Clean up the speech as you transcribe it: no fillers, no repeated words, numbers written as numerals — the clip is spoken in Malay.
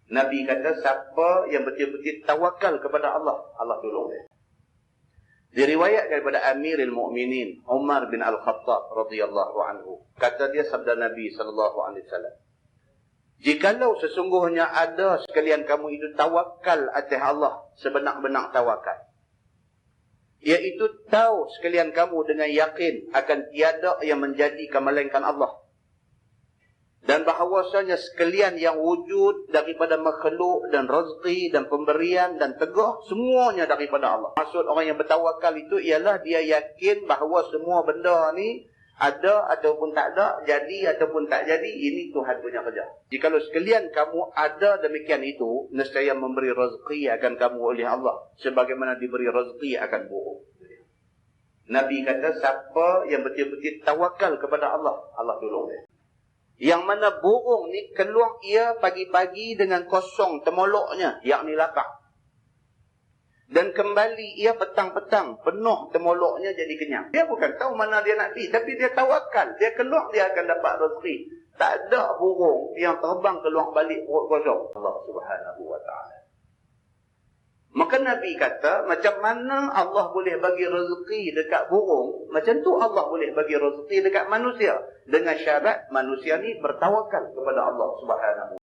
Nabi kata siapa yang betul-betul tawakal kepada Allah, Allah tolong dia. Diriwayatkan daripada Amirul Mukminin Umar bin Al-Khattab radhiyallahu anhu. Kata dia sabda Nabi sallallahu alaihi wasallam, jikalau sesungguhnya ada sekalian kamu itu tawakal atas Allah sebenar-benar tawakal, iaitu tahu sekalian kamu dengan yakin akan tiada yang menjadikan melainkan Allah, dan bahawasanya sekalian yang wujud daripada makhluk dan rezeki dan pemberian dan tegah semuanya daripada Allah. Maksud orang yang bertawakal itu ialah dia yakin bahawa semua benda ni ada ataupun tak ada, jadi ataupun tak jadi, ini Tuhan punya kerja. Jikalau sekalian kamu ada demikian itu, nescaya memberi rezeki akan kamu oleh Allah sebagaimana diberi rezeki akan burung. Nabi kata siapa yang betul-betul tawakal kepada Allah, Allah tolong dia. Yang mana burung ni keluar ia pagi-pagi dengan kosong temoloknya, yakni lapar. Dan kembali ia petang-petang penuh temoloknya jadi kenyang. Dia bukan tahu mana dia nak pergi, tapi dia tawakal. Dia keluar dia akan dapat rezeki. Tak ada burung yang terbang keluar balik perut kosong. Allah Subhanahu wa ta'ala. Maka Nabi kata, macam mana Allah boleh bagi rezeki dekat burung, macam tu Allah boleh bagi rezeki dekat manusia. Dengan syarat manusia ni bertawakal kepada Allah Subhanahu